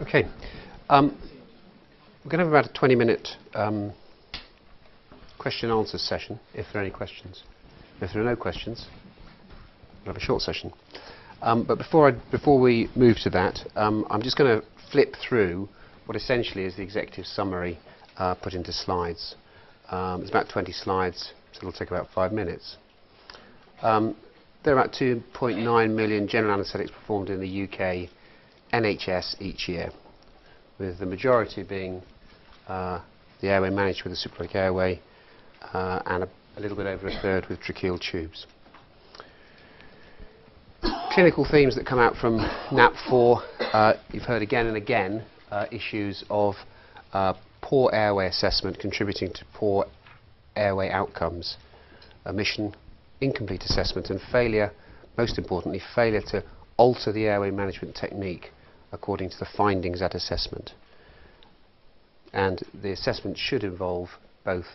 Okay. We're going to have about a 20-minute question and answer session, if there are any questions. If there are no questions, we'll have a short session. But before we move to that, I'm just going to flip through what essentially is the executive summary put into slides. It's about 20 slides, so it'll take about 5 minutes. There are about 2.9 million general anaesthetics performed in the UK NHS each year, with the majority being the airway managed with a supraglottic airway and a little bit over a third with tracheal tubes. Clinical themes that come out from NAP4, you've heard again and again, issues of poor airway assessment contributing to poor airway outcomes, omission, incomplete assessment, and failure, most importantly, failure to alter the airway management technique according to the findings at assessment. And the assessment should involve both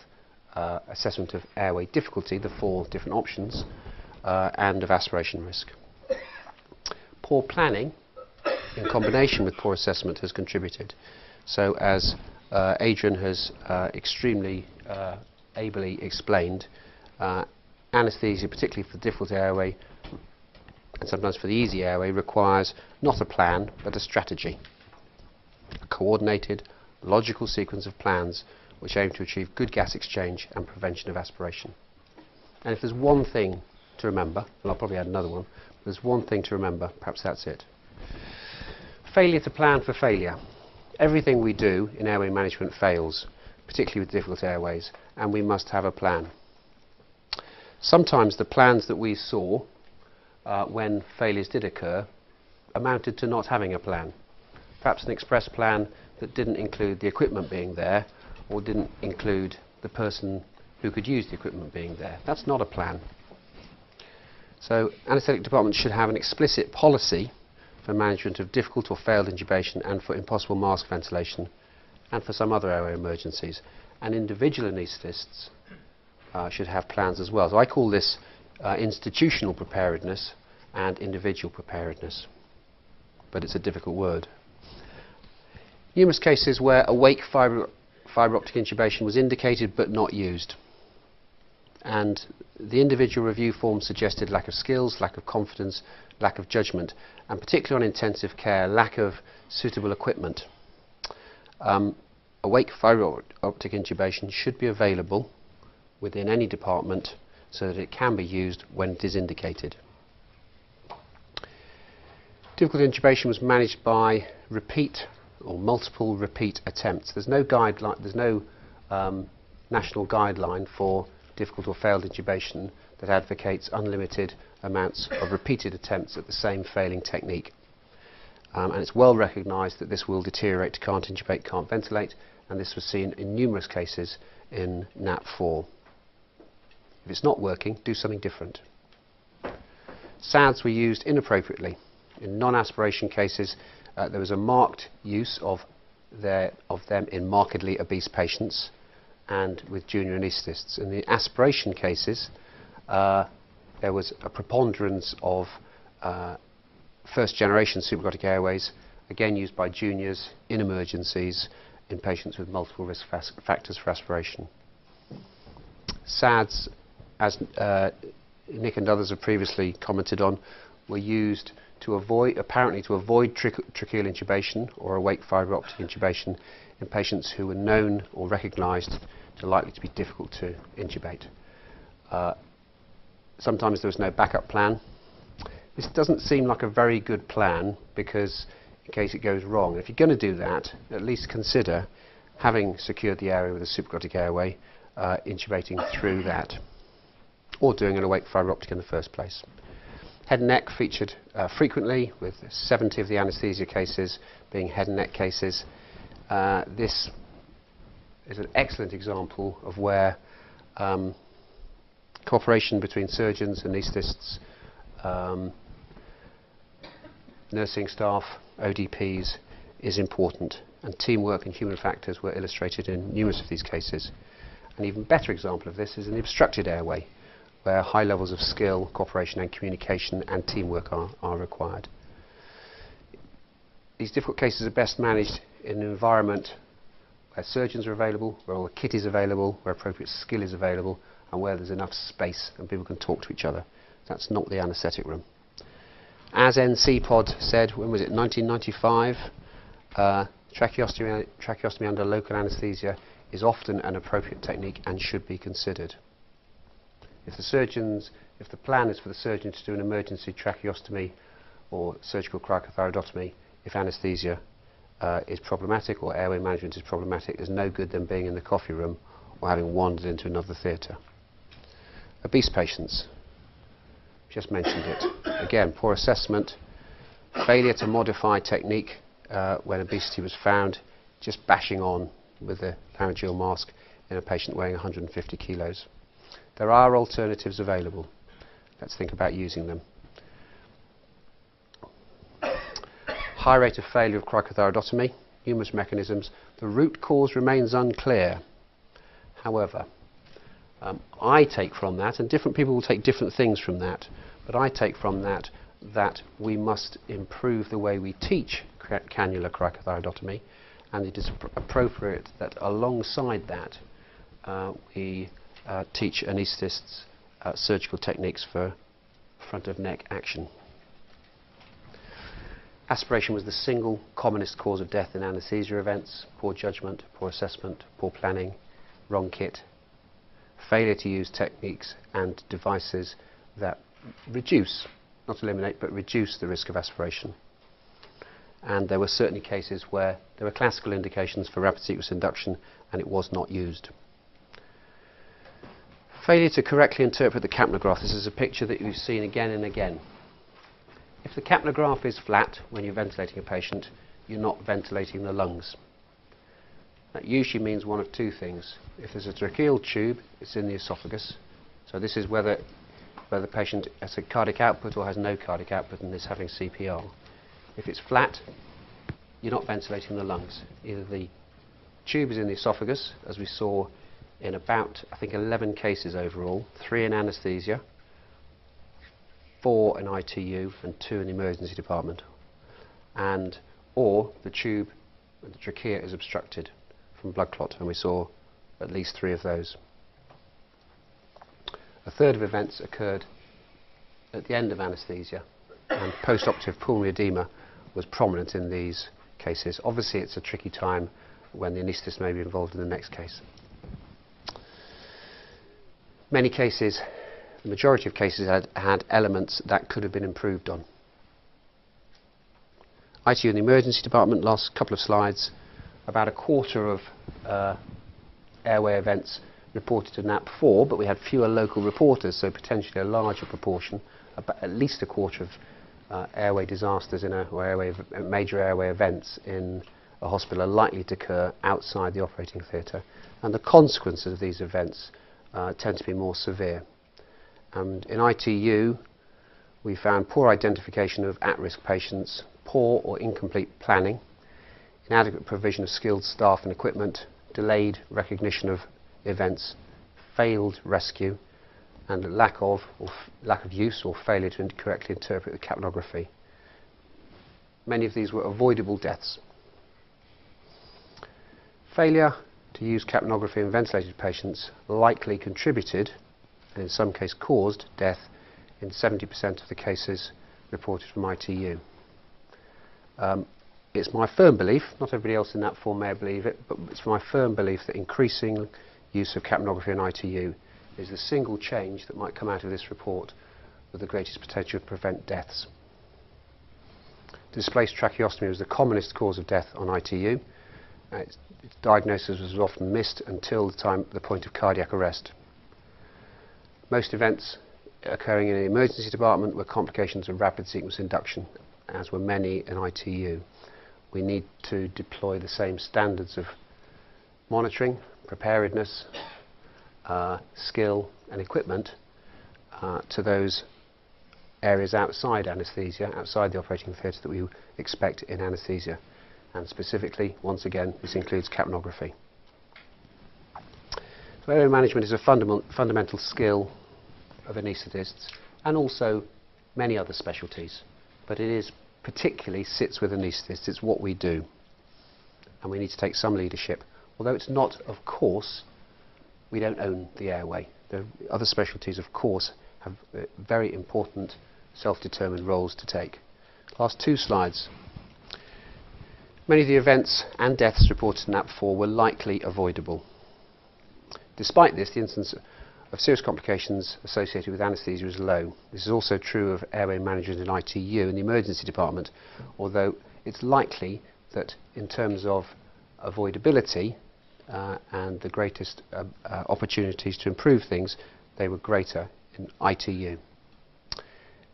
assessment of airway difficulty, the 4 different options, and of aspiration risk. Poor planning in combination with poor assessment has contributed. So as Adrian has extremely ably explained, anaesthesia, particularly for the difficult airway and sometimes for the easy airway, requires not a plan but a strategy, a coordinated, logical sequence of plans which aim to achieve good gas exchange and prevention of aspiration. And if there's one thing to remember, and I'll probably add another one, but there's one thing to remember, perhaps that's it. Failure to plan for failure. Everything we do in airway management fails, particularly with difficult airways, and we must have a plan. Sometimes the plans that we saw when failures did occur amounted to not having a plan. Perhaps an express plan that didn't include the equipment being there, or didn't include the person who could use the equipment being there. That's not a plan. So anaesthetic departments should have an explicit policy for management of difficult or failed intubation and for impossible mask ventilation and for some other airway emergencies. And individual anaesthetists should have plans as well. So I call this institutional preparedness and individual preparedness, but it's a difficult word. Numerous cases where awake fibreoptic intubation was indicated but not used, and the individual review form suggested lack of skills, lack of confidence, lack of judgement, and particularly on intensive care, lack of suitable equipment. Awake fibreoptic intubation should be available within any department so that it can be used when it is indicated. Difficult intubation was managed by repeat or multiple repeat attempts. There's no guideline, there's no national guideline for difficult or failed intubation that advocates unlimited amounts of repeated attempts at the same failing technique. And it's well recognised that this will deteriorate, can't intubate, can't ventilate, and this was seen in numerous cases in NAP4. If it's not working, do something different. SADs were used inappropriately. In non-aspiration cases, there was a marked use of them in markedly obese patients and with junior anaesthetists. In the aspiration cases, there was a preponderance of first-generation supraglottic airways, again used by juniors in emergencies in patients with multiple risk factors for aspiration. SADs, as Nick and others have previously commented on, were used to apparently to avoid tracheal intubation or awake fibreoptic intubation in patients who were known or recognised to likely to be difficult to intubate. Sometimes there was no backup plan. This doesn't seem like a very good plan, because in case it goes wrong, if you're going to do that, at least consider having secured the area with a supraglottic airway, intubating through that, or doing an awake fibreoptic in the first place. Head and neck featured frequently, with 70 of the anaesthesia cases being head and neck cases. This is an excellent example of where cooperation between surgeons, anaesthetists, nursing staff, ODPs is important, and teamwork and human factors were illustrated in numerous of these cases. An even better example of this is in the obstructed airway, where high levels of skill, cooperation and communication and teamwork are required. These difficult cases are best managed in an environment where surgeons are available, where all the kit is available, where appropriate skill is available, and where there's enough space and people can talk to each other. That's not the anaesthetic room. As NCPOD said, when was it, 1995, tracheostomy under local anaesthesia is often an appropriate technique and should be considered. If the plan is for the surgeon to do an emergency tracheostomy or surgical cricothyroidotomy, if anaesthesia is problematic or airway management is problematic, there's no good them being in the coffee room or having wandered into another theatre. Obese patients, just mentioned it. Again, poor assessment, failure to modify technique when obesity was found, just bashing on with the laryngeal mask in a patient weighing 150 kilos. There are alternatives available. Let's think about using them. High rate of failure of cricothyroidotomy, numerous mechanisms. The root cause remains unclear. However, I take from that, and different people will take different things from that, but I take from that that we must improve the way we teach cannula cricothyroidotomy, and it is appropriate that alongside that we teach anaesthetists surgical techniques for front of neck action. Aspiration was the single commonest cause of death in anaesthesia events. Poor judgement, poor assessment, poor planning, wrong kit, failure to use techniques and devices that reduce, not eliminate, but reduce the risk of aspiration. And there were certainly cases where there were classical indications for rapid sequence induction and it was not used. Failure to correctly interpret the capnograph. This is a picture that you've seen again and again. If the capnograph is flat when you're ventilating a patient, you're not ventilating the lungs. That usually means one of two things. If there's a tracheal tube, it's in the esophagus. So this is whether the patient has a cardiac output or has no cardiac output and is having CPR. If it's flat, you're not ventilating the lungs. Either the tube is in the esophagus, as we saw in about, I think, 11 cases overall, 3 in anaesthesia, 4 in ITU and 2 in the emergency department, or the tube and the trachea is obstructed from blood clot, and we saw at least 3 of those. A third of events occurred at the end of anaesthesia, and post-operative pulmonary edema was prominent in these cases. Obviously it's a tricky time when the anaesthetist may be involved in the next case. Many cases, the majority of cases had elements that could have been improved on. ITU in the emergency department, last couple of slides, about a quarter of airway events reported to NAP4, but we had fewer local reporters, so potentially a larger proportion, at least a quarter of airway disasters or major airway events in a hospital are likely to occur outside the operating theatre, and the consequences of these events tend to be more severe. And in ITU, we found poor identification of at-risk patients, poor or incomplete planning, inadequate provision of skilled staff and equipment, delayed recognition of events, failed rescue, and lack of use or failure to correctly interpret the capnography. Many of these were avoidable deaths. Failure to use capnography in ventilated patients likely contributed, and in some cases caused, death in 70% of the cases reported from ITU. It's my firm belief, not everybody else in NAP4 may believe it, but it's my firm belief that increasing use of capnography in ITU is the single change that might come out of this report with the greatest potential to prevent deaths. Displaced tracheostomy was the commonest cause of death on ITU. Its diagnosis was often missed until the point of cardiac arrest. Most events occurring in the emergency department were complications of rapid sequence induction, as were many in ITU. We need to deploy the same standards of monitoring, preparedness, skill and equipment to those areas outside anaesthesia, outside the operating theatre, that we expect in anaesthesia. And specifically, once again, this includes capnography. So airway management is a fundamental skill of anaesthetists and also many other specialties, but it is particularly sits with anaesthetists. It's what we do, and we need to take some leadership. Although it's not, of course, we don't own the airway. The other specialties, of course, have very important self-determined roles to take. Last two slides. Many of the events and deaths reported in NAP4 were likely avoidable. Despite this, the incidence of serious complications associated with anaesthesia is low. This is also true of airway management in ITU and the emergency department, although it's likely that in terms of avoidability and the greatest opportunities to improve things, they were greater in ITU.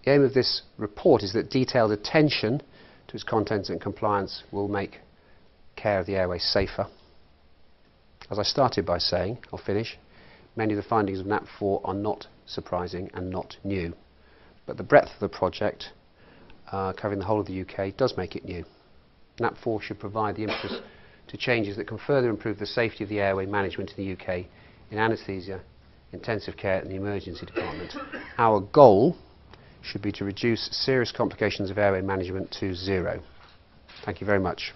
The aim of this report is that detailed attention to its contents and compliance will make care of the airway safer. As I started by saying, I'll finish, many of the findings of NAP4 are not surprising and not new, but the breadth of the project, covering the whole of the UK, does make it new. NAP4 should provide the impetus to changes that can further improve the safety of the airway management in the UK in anaesthesia, intensive care and the emergency department. Our goal should be to reduce serious complications of airway management to 0. Thank you very much.